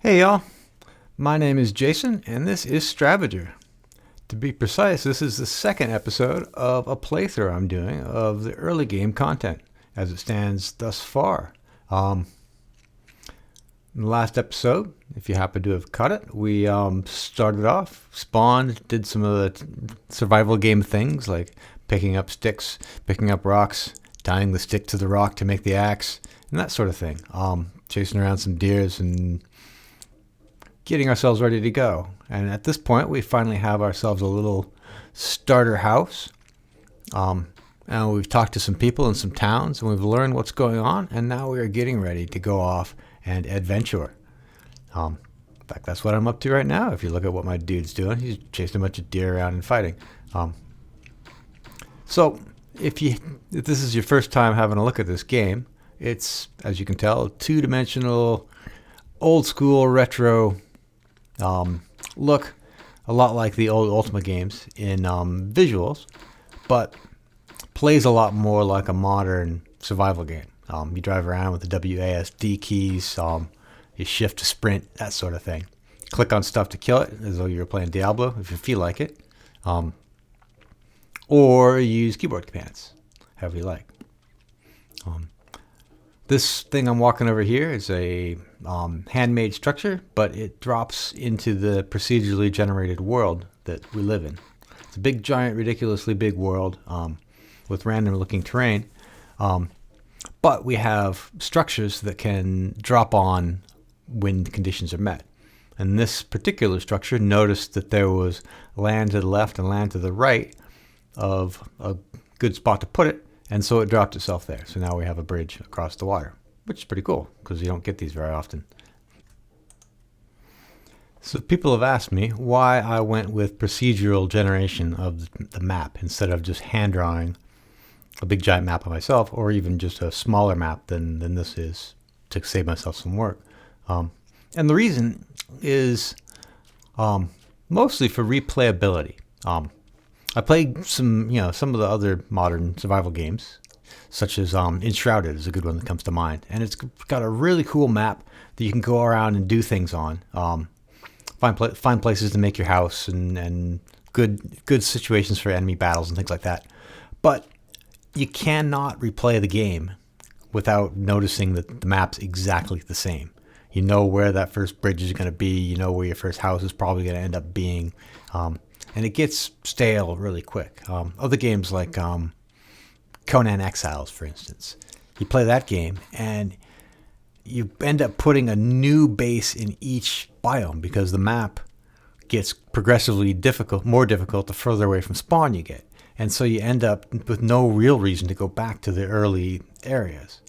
Hey y'all, my name is Jason and this is Stravaeger. To be precise, this is the second episode of a playthrough I'm doing of the early game content as it stands thus far. In the last episode, if you happen to have caught it, we started off, spawned, did some of the survival game things like picking up sticks, picking up rocks, tying the stick to the rock to make the axe, and that sort of thing. Chasing around some deers and getting ourselves ready to go. And at this point, we finally have ourselves a little starter house. And we've talked to some people in some towns, and we've learned what's going on. And now we are getting ready to go off and adventure. In fact, that's what I'm up to right now. If you look at what my dude's doing, he's chasing a bunch of deer around and fighting. So if this is your first time having a look at this game, it's, as you can tell, a two-dimensional, old-school retro look, a lot like the old Ultima games in visuals, but plays a lot more like a modern survival game. You drive around with the WASD keys, you shift to sprint, that sort of thing. Click on stuff to kill it, as though you were playing Diablo, if you feel like it. Or use keyboard commands, however you like. This thing I'm walking over here is a handmade structure, but it drops into the procedurally generated world that we live in. It's a big, giant, ridiculously big world with random-looking terrain. But we have structures that can drop on when the conditions are met. And this particular structure noticed that there was land to the left and land to the right of a good spot to put it, and so it dropped itself there. So now we have a bridge across the water, which is pretty cool because you don't get these very often. So people have asked me why I went with procedural generation of the map instead of just hand drawing a big giant map of myself, or even just a smaller map than this is, to save myself some work. And the reason is mostly for replayability. I played some of the other modern survival games, such as Enshrouded is a good one that comes to mind. And it's got a really cool map that you can go around and do things on. Find places to make your house and good situations for enemy battles and things like that. But you cannot replay the game without noticing that the map's exactly the same. You know where that first bridge is going to be. You know where your first house is probably going to end up being. And it gets stale really quick. Other games like Conan Exiles, for instance. You play that game and you end up putting a new base in each biome because the map gets progressively more difficult the further away from spawn you get. And so you end up with no real reason to go back to the early areas.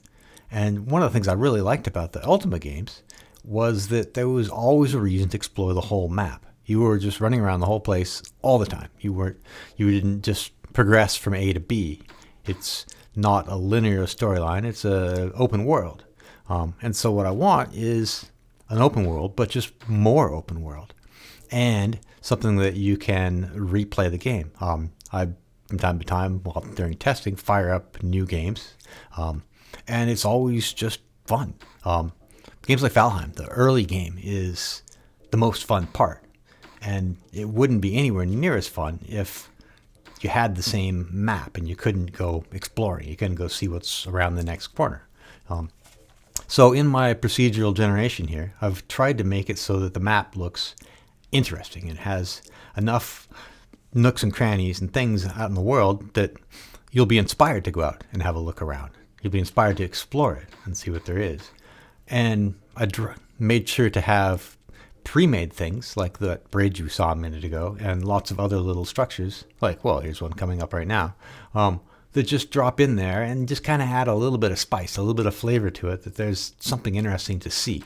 And one of the things I really liked about the Ultima games was that there was always a reason to explore the whole map. You were just running around the whole place all the time. You didn't just progress from A to B. It's not a linear storyline. It's an open world. And so what I want is an open world, but just more open world. And something that you can replay the game. I, from time to time, during testing, fire up new games. And it's always just fun. Games like Valheim, the early game, is the most fun part. And it wouldn't be anywhere near as fun if you had the same map and you couldn't go exploring. You couldn't go see what's around the next corner. So in my procedural generation here, I've tried to make it so that the map looks interesting and has enough nooks and crannies and things out in the world that you'll be inspired to go out and have a look around. You'll be inspired to explore it and see what there is. And I made sure to have pre-made things like that bridge you saw a minute ago and lots of other little structures, like, well, here's one coming up right now, that just drop in there and just kind of add a little bit of spice, a little bit of flavor to it, that there's something interesting to see.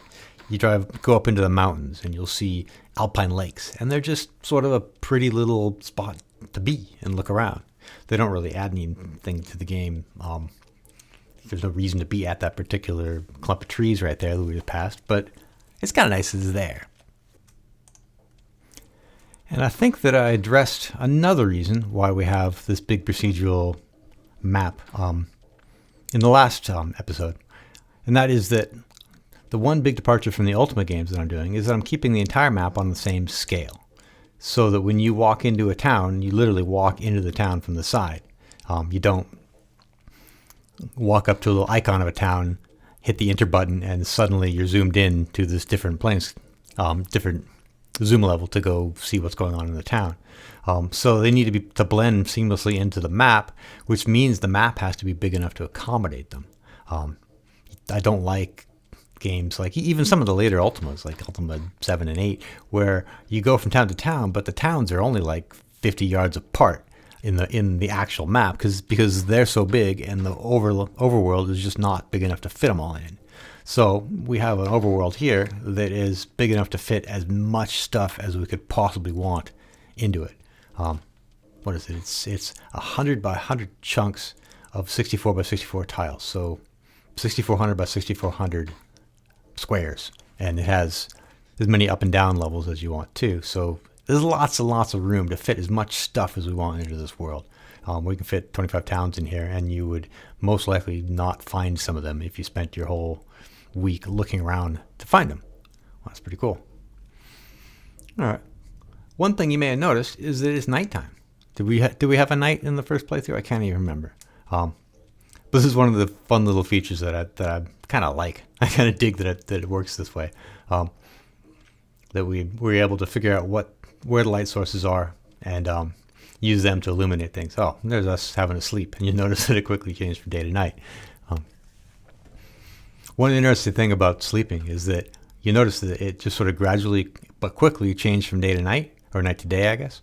You go up into the mountains and you'll see alpine lakes, and they're just sort of a pretty little spot to be and look around. They don't really add anything to the game. There's no reason to be at that particular clump of trees right there that we just passed, but it's kind of nice it's there. And I think that I addressed another reason why we have this big procedural map in the last episode, and that is that The one big departure from the Ultima games that I'm doing is that I'm keeping the entire map on the same scale, so that when you walk into a town, you literally walk into the town from the side. You don't walk up to a little icon of a town, hit the enter button, and suddenly you're zoomed in to this different planes, different zoom level to go see what's going on in the town. So they need to blend seamlessly into the map, which means the map has to be big enough to accommodate them. I don't like games like even some of the later Ultimas, like Ultima 7 and 8, where you go from town to town, but the towns are only like 50 yards apart in the actual map because they're so big, and the overworld is just not big enough to fit them all in. So we have an overworld here that is big enough to fit as much stuff as we could possibly want into it. What is it? It's 100 by 100 chunks of 64 by 64 tiles. So 6400 by 6400 squares, and it has as many up and down levels as you want too. So there's lots and lots of room to fit as much stuff as we want into this world. We can fit 25 towns in here, and you would most likely not find some of them if you spent your whole week looking around to find them. Well, that's pretty cool. All right. One thing you may have noticed is that it's nighttime. Did we have a night in the first playthrough? I can't even remember. This is one of the fun little features that I kind of like. I kind of dig that it works this way. That we were able to figure out where the light sources are and use them to illuminate things. Oh, there's us having a sleep, and you notice that it quickly changed from day to night. One interesting thing about sleeping is that you notice that it just sort of gradually but quickly changed from day to night, or night to day, I guess.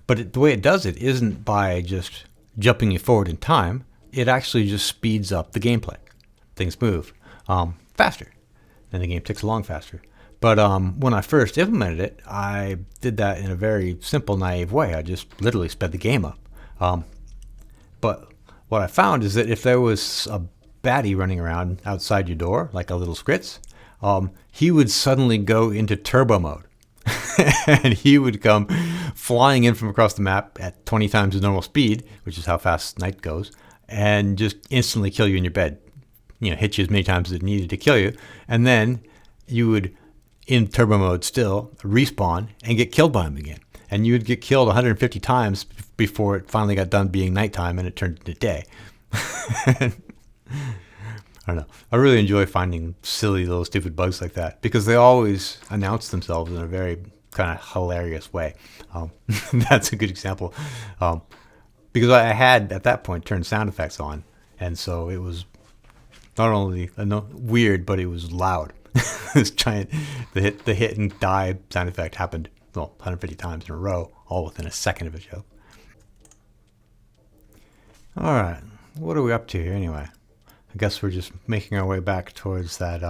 But the way it does it isn't by just jumping you forward in time. It actually just speeds up the gameplay. Things move faster, and the game ticks along faster. But when I first implemented it, I did that in a very simple, naive way. I just literally sped the game up. But what I found is that if there was a baddie running around outside your door, like a little Skritz, he would suddenly go into turbo mode. And he would come flying in from across the map at 20 times his normal speed, which is how fast night goes, and just instantly kill you in your bed. Hit you as many times as it needed to kill you. And then you would, in turbo mode still, respawn and get killed by him again. And you would get killed 150 times before it finally got done being nighttime and it turned into day. I don't know. I really enjoy finding silly little stupid bugs like that because they always announce themselves in a very kind of hilarious way. That's a good example. Because I had at that point turned sound effects on, and so it was not only weird, but it was loud. This giant, the hit and die sound effect happened 150 times in a row, all within a second of a joke. All right, what are we up to here anyway? I guess we're just making our way back towards that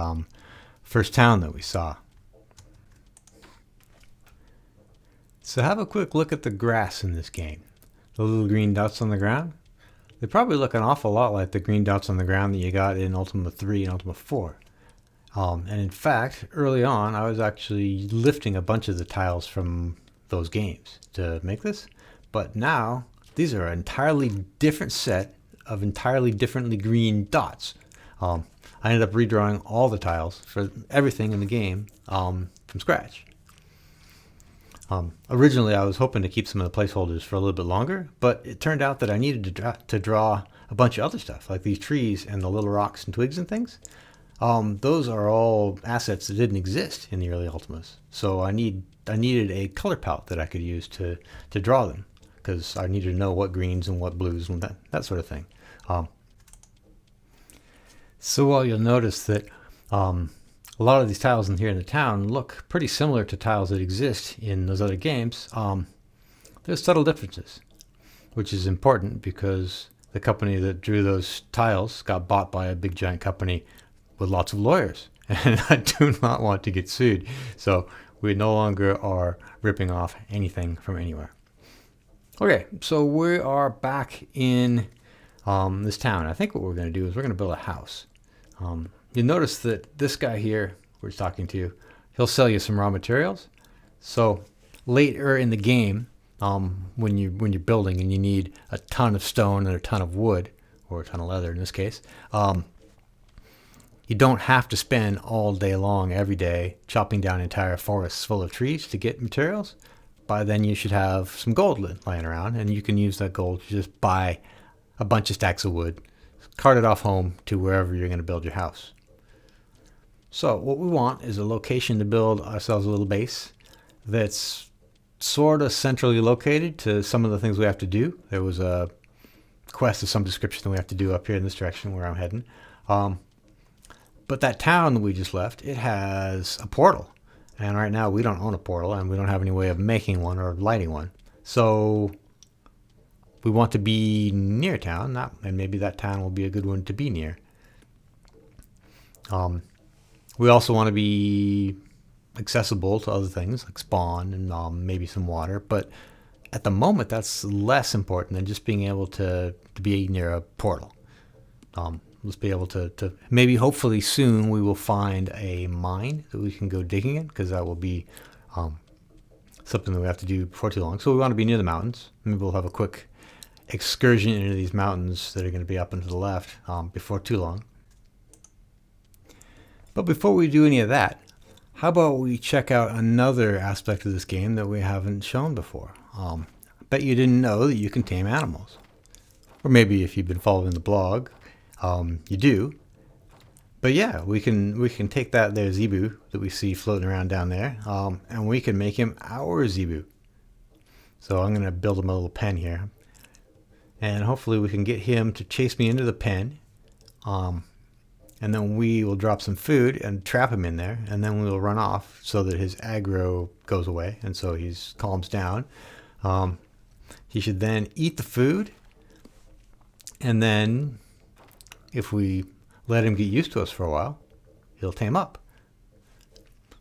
first town that we saw. So have a quick look at the grass in this game. The little green dots on the ground. They probably look an awful lot like the green dots on the ground that you got in Ultima 3 and Ultima 4. And in fact, early on, I was actually lifting a bunch of the tiles from those games to make this. But now, these are an entirely different set of entirely differently green dots. I ended up redrawing all the tiles for everything in the game from scratch. Originally, I was hoping to keep some of the placeholders for a little bit longer, but it turned out that I needed to draw a bunch of other stuff, like these trees and the little rocks and twigs and things. Those are all assets that didn't exist in the early Ultimas. So I needed a color palette that I could use to draw them, because I needed to know what greens and what blues and that sort of thing. So while you'll notice that a lot of these tiles in here in the town look pretty similar to tiles that exist in those other games, there's subtle differences, which is important because the company that drew those tiles got bought by a big giant company with lots of lawyers, and I do not want to get sued. So we no longer are ripping off anything from anywhere. Okay, so we are back in this town. I think what we're going to do is we're going to build a house. You'll notice that this guy here, we're talking to, he'll sell you some raw materials. So later in the game, when you're building and you need a ton of stone and a ton of wood, or a ton of leather in this case, You don't have to spend all day long every day chopping down entire forests full of trees to get materials. By then you should have some gold lying around, and you can use that gold to just buy a bunch of stacks of wood, cart it off home to wherever you're going to build your house. So what we want is a location to build ourselves a little base that's sort of centrally located to some of the things we have to do. There was a quest of some description that we have to do up here in this direction where I'm heading. But that town that we just left, it has a portal. And right now we don't own a portal, and we don't have any way of making one or lighting one. So we want to be near town, and maybe that town will be a good one to be near. We also want to be accessible to other things like spawn and maybe some water. But at the moment, that's less important than just being able to be near a portal. Let's be able to maybe hopefully soon we will find a mine that we can go digging in, because that will be something that we have to do before too long. So we want to be near the mountains. Maybe we'll have a quick excursion into these mountains that are going to be up and to the left before too long. But before we do any of that, how about we check out another aspect of this game that we haven't shown before? I bet you didn't know that you can tame animals. Or maybe if you've been following the blog, you do. But yeah, we can take that there zebu that we see floating around down there, and we can make him our zebu. So I'm going to build him a little pen here. And hopefully we can get him to chase me into the pen. And then we will drop some food and trap him in there, and then we'll run off so that his aggro goes away, and so he calms down. He should then eat the food, and then if we let him get used to us for a while, he'll tame up.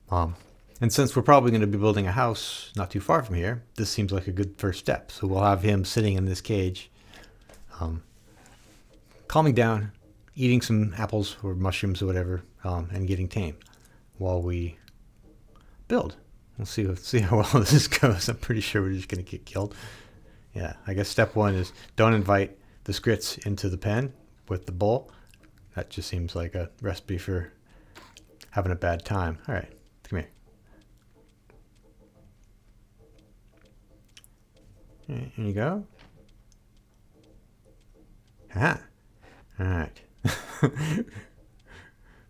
And since we're probably going to be building a house not too far from here, this seems like a good first step. So we'll have him sitting in this cage, calming down, eating some apples or mushrooms or whatever, and getting tame while we build. We'll see how well this goes. I'm pretty sure we're just going to get killed. Yeah, I guess step one is don't invite the scrits into the pen with the bull. That just seems like a recipe for having a bad time. All right, come here. Here you go. Ah, all right.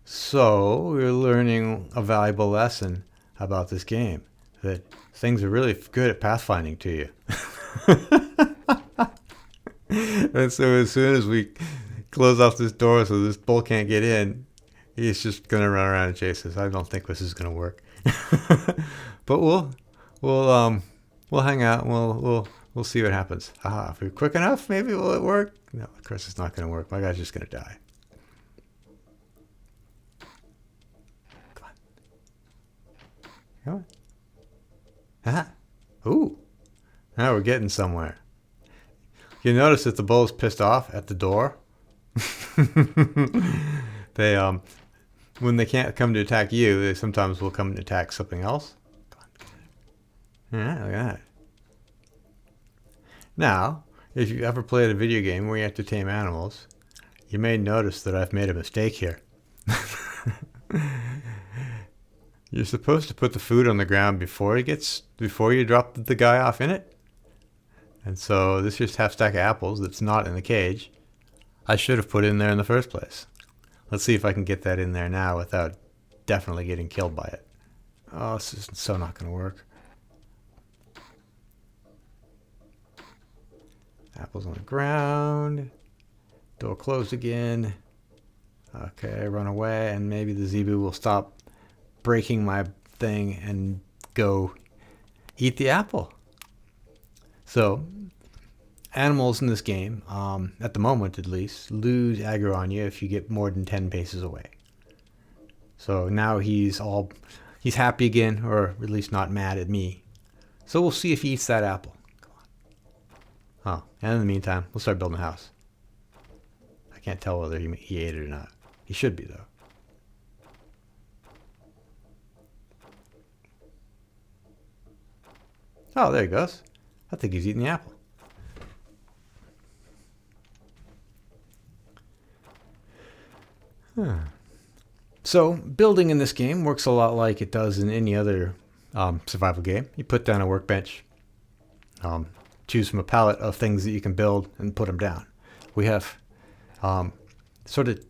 So we're learning a valuable lesson about this game, that things are really good at pathfinding to you. And so as soon as we close off this door so this bull can't get in, he's just gonna run around and chase us. I don't think this is gonna work. But we'll hang out and we'll see what happens. If we're quick enough, maybe will it work? No, of course it's not gonna work. My guy's just gonna die. Come on. Ooh. Now we're getting somewhere. You notice that the bull's pissed off at the door. They when they can't come to attack you, they sometimes will come and attack something else. Yeah, look at that. Now, if you ever played a video game where you have to tame animals, you may notice that I've made a mistake here. You're supposed to put the food on the ground before you drop the guy off in it. And so this just half stack of apples that's not in the cage, I should have put in there in the first place. Let's see if I can get that in there now without definitely getting killed by it. Oh, this is so not going to work. Apples on the ground. Door closed again. Okay, run away, and maybe the zebu will stop breaking my thing and go eat the apple. So, animals in this game, at the moment at least, lose aggro on you if you get more than 10 paces away. So now he's happy again, or at least not mad at me. So we'll see if he eats that apple. Come on. Oh, and in the meantime, we'll start building a house. I can't tell whether he ate it or not. He should be, though. Oh, there he goes. I think he's eating the apple. So building in this game works a lot like it does in any other survival game. You put down a workbench, choose from a palette of things that you can build, and put them down. We have sort of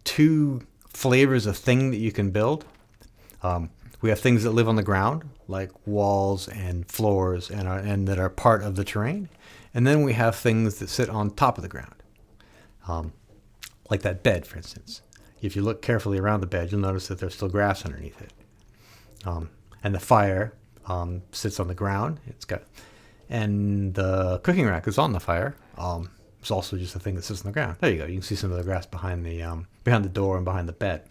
two flavors of thing that you can build. We have things that live on the ground, like walls and floors, and that are part of the terrain. And then we have things that sit on top of the ground, like that bed, for instance. If you look carefully around the bed, you'll notice that there's still grass underneath it. And the fire sits on the ground. And the cooking rack is on the fire. It's also just a thing that sits on the ground. There you go. You can see some of the grass behind the door and behind the bed.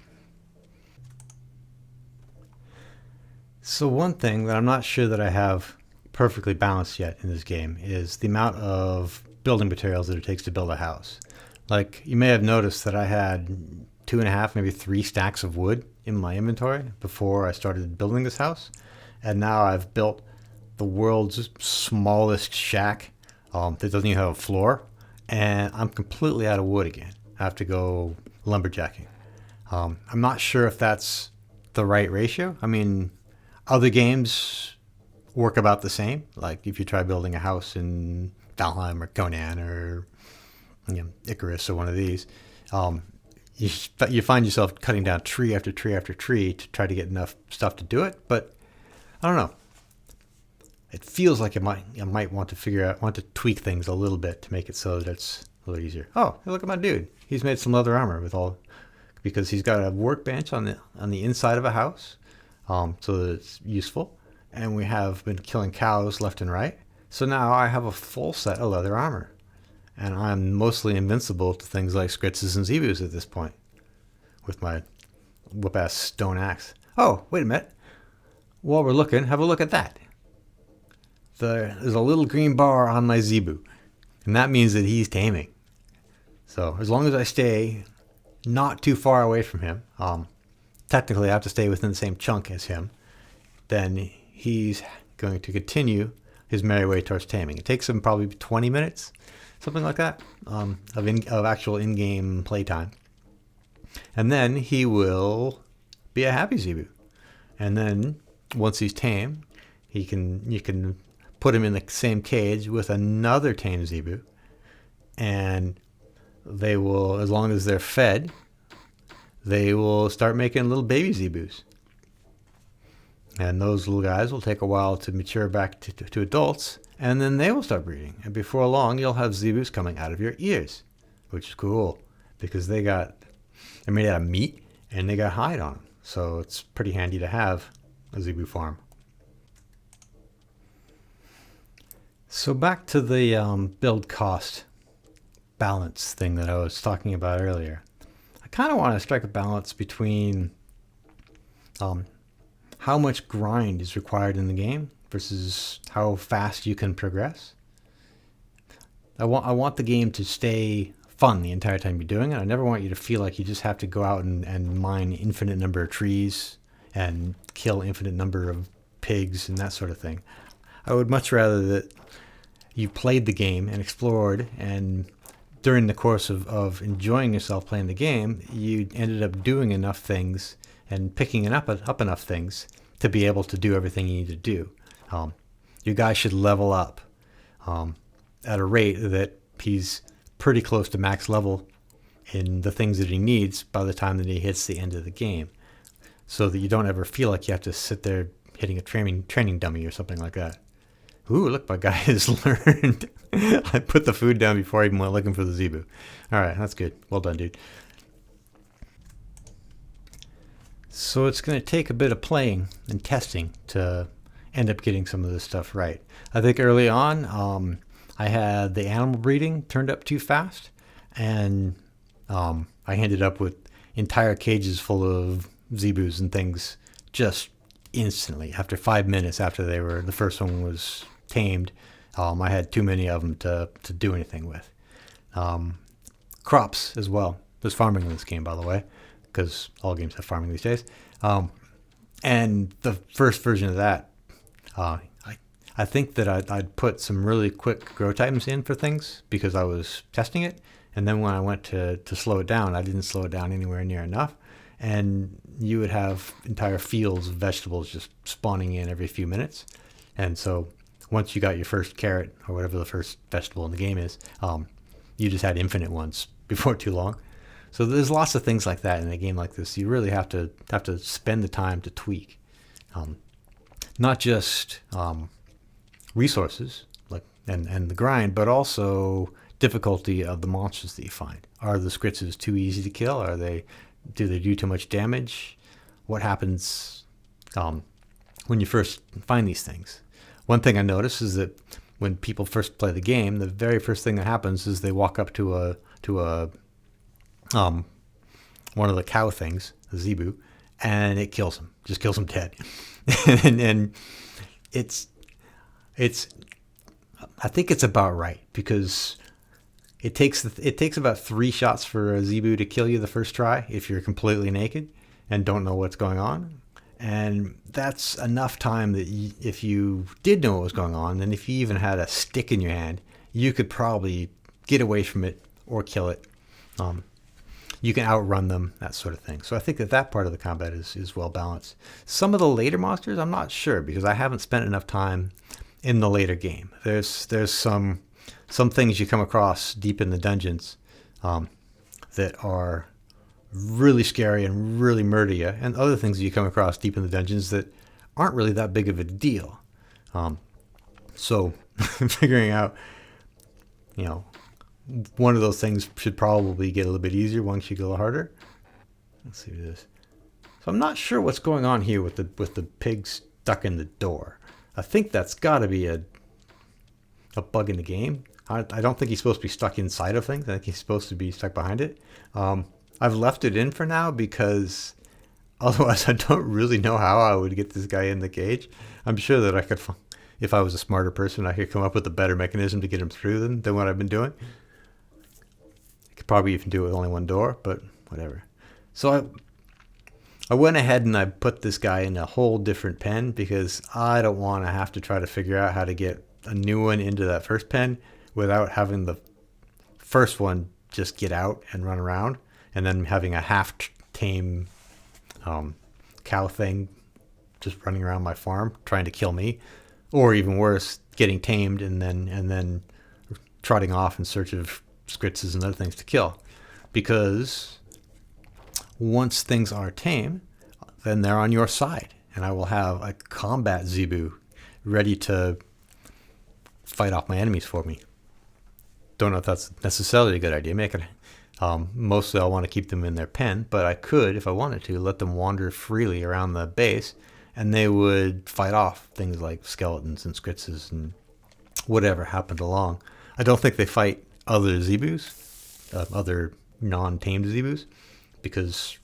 So one thing that I'm not sure that I have perfectly balanced yet in this game is the amount of building materials that it takes to build a house. Like, you may have noticed that I had 2.5, maybe 3 stacks of wood in my inventory before I started building this house. And now I've built the world's smallest shack that doesn't even have a floor. And I'm completely out of wood again. I have to go lumberjacking. I'm not sure if that's the right ratio. I mean, other games work about the same. Like if you try building a house in Valheim or Conan or Icarus or one of these, you find yourself cutting down tree after tree after tree to try to get enough stuff to do it. But I don't know. It feels like I might want to tweak things a little bit to make it so that it's a little easier. Oh, hey, look at my dude. He's made some leather armor because he's got a workbench on the inside of a house, so that it's useful. And we have been killing cows left and right. So now I have a full set of leather armor. And I'm mostly invincible to things like Skritzes and Zebus at this point with my whoop-ass stone axe. Oh, wait a minute. While we're looking, have a look at that. There's a little green bar on my Zebu, and that means that he's taming. So as long as I stay not too far away from him, technically I have to stay within the same chunk as him, then he's going to continue his merry way towards taming. It takes him probably 20 minutes, something like that, of actual in-game playtime. And then he will be a happy Zebu. And then once he's tame, you can put him in the same cage with another tame Zebu, and they will, as long as they're fed, they will start making little baby Zebus. And those little guys will take a while to mature back to adults, and then they will start breeding. And before long, you'll have Zebus coming out of your ears, which is cool because they're made out of meat and they got hide on them. So it's pretty handy to have a Zebu farm. So back to the build cost balance thing that I was talking about earlier. I kind of want to strike a balance between how much grind is required in the game versus how fast you can progress. I want the game to stay fun the entire time you're doing it. I never want you to feel like you just have to go out and mine infinite number of trees and kill infinite number of pigs and that sort of thing. I would much rather that you played the game and explored, and during the course of enjoying yourself playing the game, you ended up doing enough things and picking up enough things to be able to do everything you need to do. Your guy should level up at a rate that he's pretty close to max level in the things that he needs by the time that he hits the end of the game, so that you don't ever feel like you have to sit there hitting a training dummy or something like that. Ooh, look, my guy has learned. I put the food down before I even went looking for the Zebu. All right, that's good. Well done, dude. So it's going to take a bit of playing and testing to end up getting some of this stuff right. I think early on, I had the animal breeding turned up too fast, and I ended up with entire cages full of Zebus and things just instantly. After 5 minutes after the first one was tamed, I had too many of them to do anything with. Crops as well. There's farming in this game, by the way, because all games have farming these days. And the first version of that, I think that I'd put some really quick grow times in for things because I was testing it. And then when I went to slow it down, I didn't slow it down anywhere near enough. and you would have entire fields of vegetables just spawning in every few minutes. And so once you got your first carrot or whatever the first vegetable in the game is, you just had infinite ones before too long. So there's lots of things like that in a game like this. You really have to spend the time to tweak, not just resources like and the grind, but also difficulty of the monsters that you find. Are the scritzes too easy to kill? Do they do too much damage? What happens when you first find these things? One thing I noticed is that when people first play the game, the very first thing that happens is they walk up to a one of the cow things, the zebu, and it kills them. Just kills them dead. and it's I think it's about right, because it takes about 3 shots for a zebu to kill you the first try if you're completely naked and don't know what's going on. And that's enough time that if you did know what was going on, and if you even had a stick in your hand, you could probably get away from it or kill it. You can outrun them, that sort of thing. So I think that part of the combat is well balanced. Some of the later monsters, I'm not sure, because I haven't spent enough time in the later game. There's some things you come across deep in the dungeons that are really scary and really murder you, and other things you come across deep in the dungeons that aren't really that big of a deal. So figuring out, one of those things should probably get a little bit easier, one should get a little harder. Let's see this. So I'm not sure what's going on here with the pig stuck in the door. I think that's got to be a bug in the game. I don't think he's supposed to be stuck inside of things. I think he's supposed to be stuck behind it. I've left it in for now because otherwise I don't really know how I would get this guy in the cage. I'm sure that I could, if I was a smarter person, I could come up with a better mechanism to get him through than what I've been doing. I could probably even do it with only one door, but whatever. So I went ahead and I put this guy in a whole different pen because I don't want to have to try to figure out how to get a new one into that first pen without having the first one just get out and run around, and then having a half-tame cow thing just running around my farm trying to kill me, or even worse, getting tamed and then trotting off in search of scritzes and other things to kill. Because once things are tame, then they're on your side, and I will have a combat zebu ready to fight off my enemies for me. Don't know if that's necessarily a good idea. Mostly I'll want to keep them in their pen, but I could, if I wanted to, let them wander freely around the base, and they would fight off things like skeletons and scritzes and whatever happened along. I don't think they fight other zebus, other non-tamed zebus, because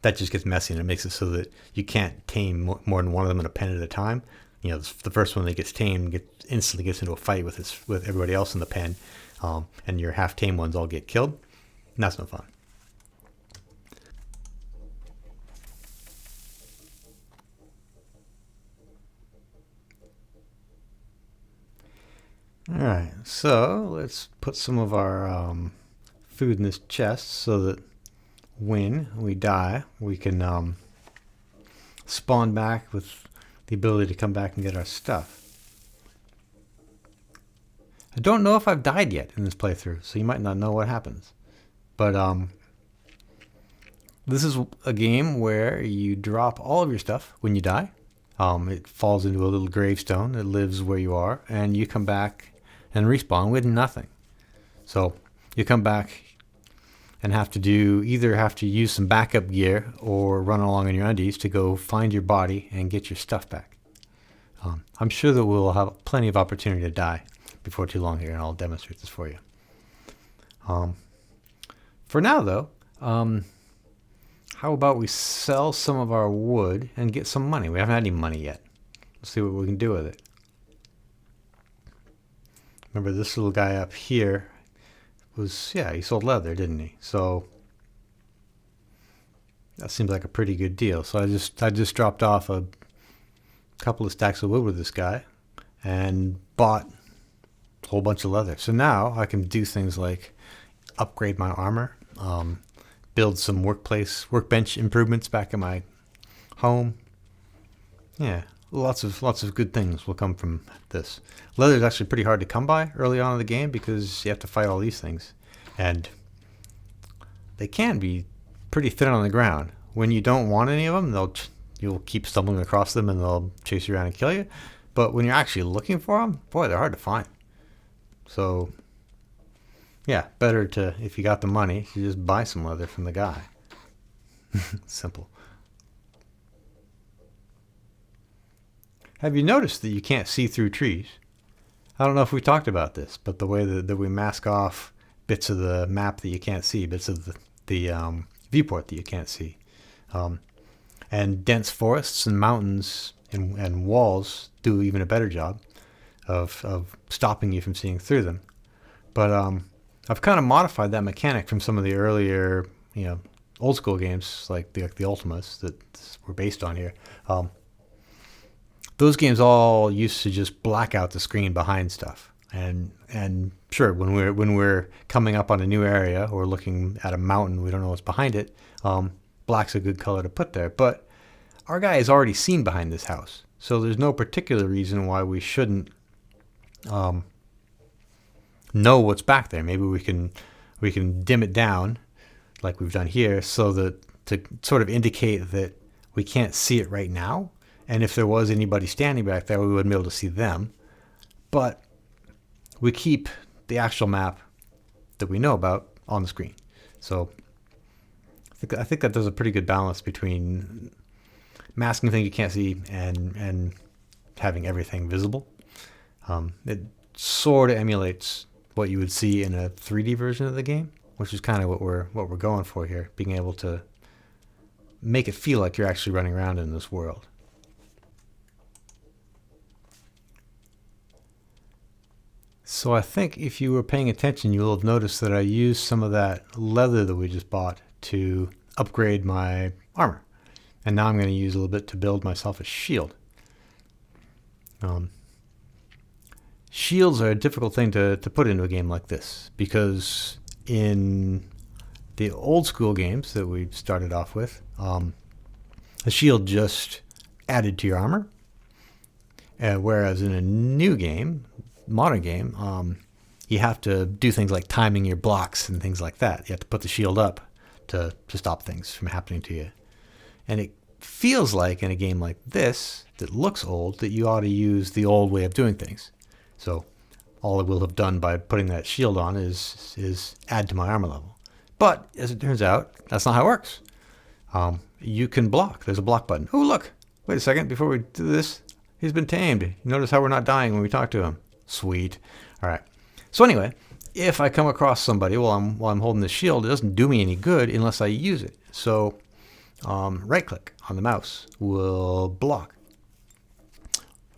that just gets messy and it makes it so that you can't tame more than one of them in a pen at a time. The first one that gets tamed instantly gets into a fight with everybody else in the pen, and your half-tame ones all get killed. And that's no fun. All right, so let's put some of our food in this chest so that when we die, we can spawn back with the ability to come back and get our stuff. I don't know if I've died yet in this playthrough, so you might not know what happens. But this is a game where you drop all of your stuff when you die. It falls into a little gravestone that lives where you are, and you come back and respawn with nothing. So you come back and have to use some backup gear or run along in your undies to go find your body and get your stuff back. I'm sure that we'll have plenty of opportunity to die before too long here, and I'll demonstrate this for you. For now, though, how about we sell some of our wood and get some money? We haven't had any money yet. Let's see what we can do with it. Remember, this little guy up here he sold leather, didn't he? So that seems like a pretty good deal. So I just dropped off a couple of stacks of wood with this guy and bought a whole bunch of leather. So now I can do things like upgrade my armor, build some workbench improvements back in my home. Yeah, lots of good things will come from this. Leather is actually pretty hard to come by early on in the game because you have to fight all these things, and they can be pretty thin on the ground. When you don't want any of them, you'll keep stumbling across them and they'll chase you around and kill you. But when you're actually looking for them, boy, they're hard to find. So yeah, better to, if you got the money, you just buy some leather from the guy. Simple. Have you noticed that you can't see through trees? I don't know if we talked about this, but the way that we mask off bits of the map that you can't see, bits of the viewport that you can't see. And dense forests and mountains and walls do even a better job of stopping you from seeing through them. But I've kind of modified that mechanic from some of the earlier, old school games like the Ultimas that were based on here. Those games all used to just black out the screen behind stuff. And sure, when we're coming up on a new area or looking at a mountain, we don't know what's behind it. Black's a good color to put there. But our guy is already seen behind this house, so there's no particular reason why we shouldn't know what's back there. Maybe we can dim it down, like we've done here, so that to sort of indicate that we can't see it right now. And if there was anybody standing back there, we wouldn't be able to see them. But we keep the actual map that we know about on the screen. So I think that there's a pretty good balance between masking things you can't see and having everything visible. It sort of emulates what you would see in a 3D version of the game, which is kind of what we're going for here, being able to make it feel like you're actually running around in this world. So I think if you were paying attention, you'll have noticed that I used some of that leather that we just bought to upgrade my armor. And now I'm going to use a little bit to build myself a shield. Shields are a difficult thing to put into a game like this, because in the old school games that we started off with, a shield just added to your armor. Whereas in a new game, modern game, you have to do things like timing your blocks and things like that. You have to put the shield up to stop things from happening to you. And it feels like in a game like this that looks old that you ought to use the old way of doing things. So all I will have done by putting that shield on is add to my armor level. But as it turns out, that's not how it works. You can block. There's a block button. Oh, look. Wait a second. Before we do this, he's been tamed. Notice how we're not dying when we talk to him. Sweet. All right. So anyway, if I come across somebody while I'm holding this shield, it doesn't do me any good unless I use it. So right click on the mouse will block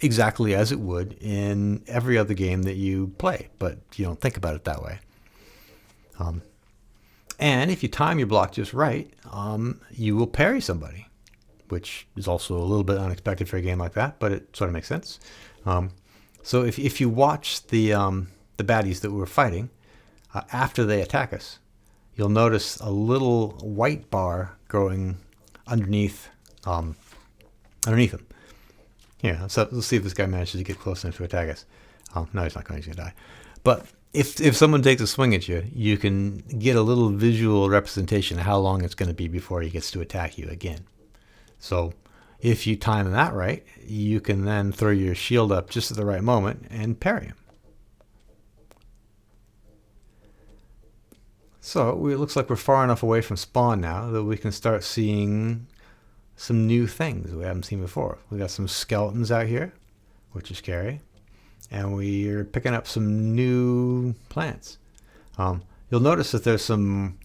exactly as it would in every other game that you play, but you don't think about it that way. And if you time your block just right, you will parry somebody, which is also a little bit unexpected for a game like that, but it sort of makes sense. So if you watch the baddies that we're fighting, after they attack us, you'll notice a little white bar growing underneath them. Here, so let's see if this guy manages to get close enough to attack us. No, he's not going to die. But if someone takes a swing at you, you can get a little visual representation of how long it's going to be before he gets to attack you again. So if you time that right, you can then throw your shield up just at the right moment and parry him. So it looks like we're far enough away from spawn now that we can start seeing some new things we haven't seen before. We got some skeletons out here, which is scary, and we're picking up some new plants. You'll notice that there's some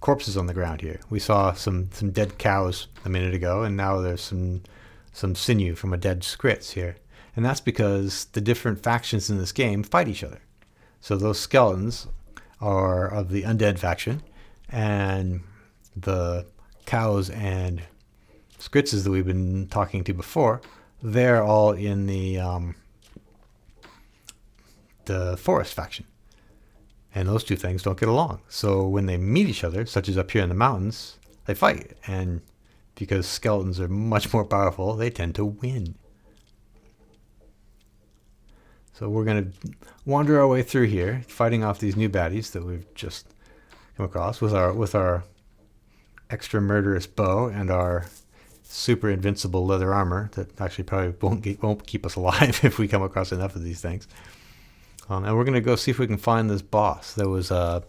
corpses on the ground here. We saw some dead cows a minute ago, and now there's some sinew from a dead Skritz here. And that's because the different factions in this game fight each other. So those skeletons are of the undead faction, and the cows and Skritzes that we've been talking to before, they're all in the forest faction. And those two things don't get along. So when they meet each other, such as up here in the mountains, they fight. And because skeletons are much more powerful, they tend to win. So we're going to wander our way through here, fighting off these new baddies that we've just come across with our extra murderous bow and our super invincible leather armor that actually probably won't keep us alive if we come across enough of these things. And we're going to go see if we can find this boss. There was a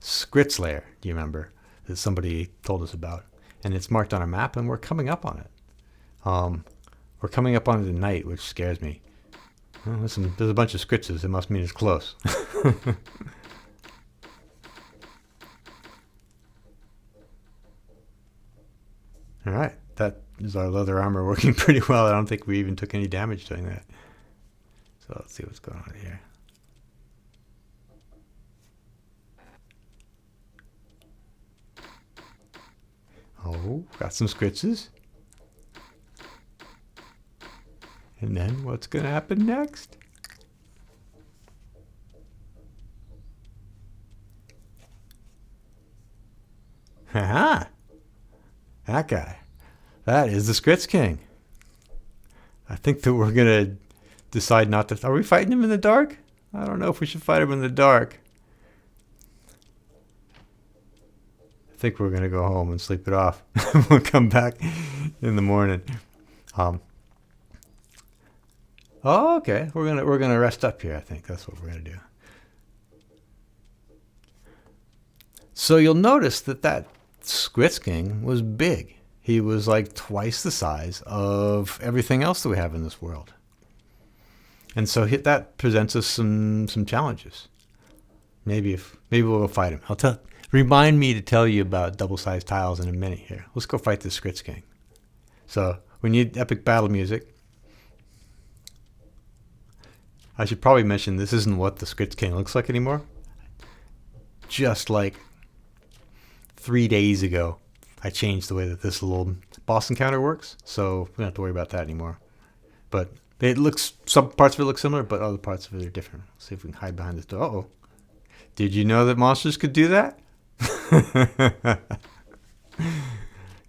Skritz lair, do you remember, that somebody told us about. And it's marked on our map, and we're coming up on it. We're coming up on it at night, which scares me. Well, listen, there's a bunch of Skritzes. It must mean it's close. All right, that is our leather armor working pretty well. I don't think we even took any damage doing that. So let's see what's going on here. Oh, got some Skritzes. And then what's going to happen next? Haha! That guy. That is the Skritz King. I think that we're going to decide not to... Are we fighting him in the dark? I don't know if we should fight him in the dark. I think we're going to go home and sleep it off. We'll come back in the morning. Oh, okay. We're gonna rest up here. I think that's what we're gonna do. So you'll notice that Skritz King was big. He was like twice the size of everything else that we have in this world. And so that presents us some challenges. Maybe we'll go fight him. Remind me to tell you about double-sized tiles in a minute here. Let's go fight this Skritz King. So we need epic battle music. I should probably mention this isn't what the Skritz King looks like anymore. Just like 3 days ago, I changed the way that this little boss encounter works, so we don't have to worry about that anymore. But some parts of it look similar, but other parts of it are different. Let's see if we can hide behind this door. Uh-oh. Did you know that monsters could do that?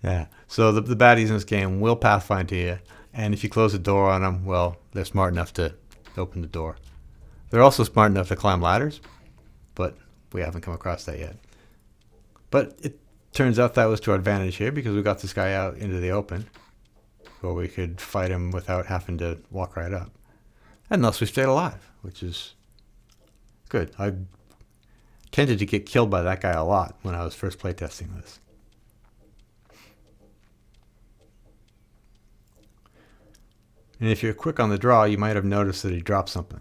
Yeah. So the baddies in this game will pathfind to you, and if you close the door on them, well, they're smart enough to open the door. They're also smart enough to climb ladders, but we haven't come across that yet. But it turns out that was to our advantage here because we got this guy out into the open where we could fight him without having to walk right up. And thus we stayed alive, which is good. I tended to get killed by that guy a lot when I was first playtesting this. And if you're quick on the draw, you might have noticed that he dropped something.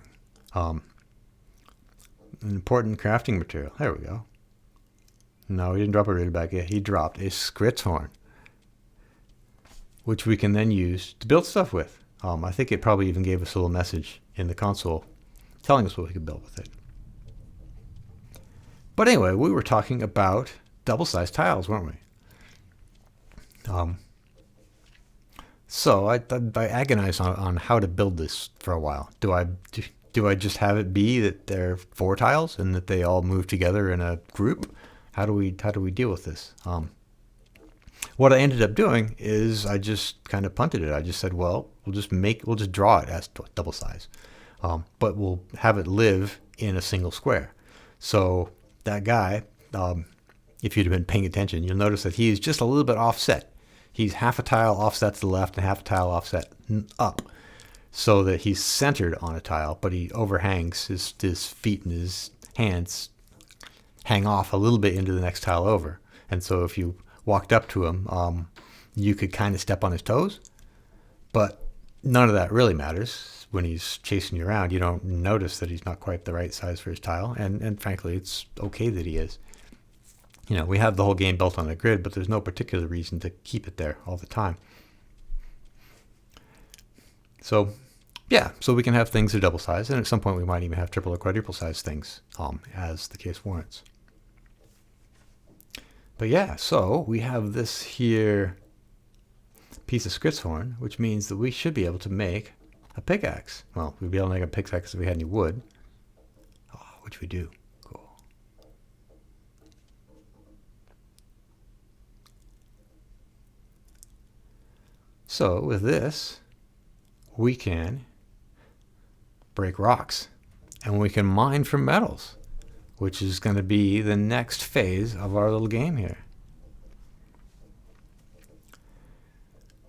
An important crafting material. There we go. No, he didn't drop a really bag yet. He dropped a Skritz horn, which we can then use to build stuff with. I think it probably even gave us a little message in the console telling us what we could build with it. But anyway, we were talking about double-sized tiles, weren't we? So I agonized on how to build this for a while. Do I just have it be that they're 4 tiles and that they all move together in a group? How do we deal with this? What I ended up doing is I just kind of punted it. I just said, well, we'll just draw it as double size, but we'll have it live in a single square. So that guy, if you'd have been paying attention, you'll notice that he is just a little bit offset. He's half a tile offset to the left and half a tile offset up, so that he's centered on a tile, but he overhangs. His feet and his hands hang off a little bit into the next tile over. And so if you walked up to him, you could kind of step on his toes, but none of that really matters. When he's chasing you around, you don't notice that he's not quite the right size for his tile, and frankly, it's okay that he is. You know, we have the whole game built on a grid, but there's no particular reason to keep it there all the time. So, yeah, so we can have things that are double sized, and at some point we might even have triple or quadruple sized things, as the case warrants. But yeah, so we have this here piece of Skritz horn, which means that we should be able to make a pickaxe. Well, we'd be able to make a pickaxe if we had any wood, which we do. Cool. So with this, we can break rocks and we can mine for metals, which is going to be the next phase of our little game here.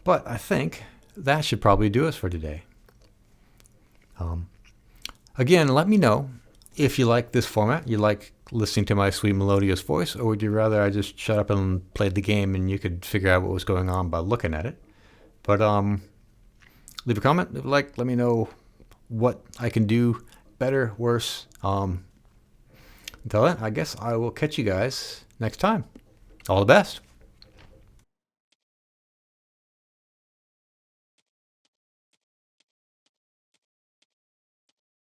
But I think that should probably do us for today. Again, let me know if you like this format, you like listening to my sweet melodious voice, or would you rather I just shut up and played the game and you could figure out what was going on by looking at it. But leave a comment, leave a like, let me know what I can do better, worse. Until then, I guess I will catch you guys next time. All the best.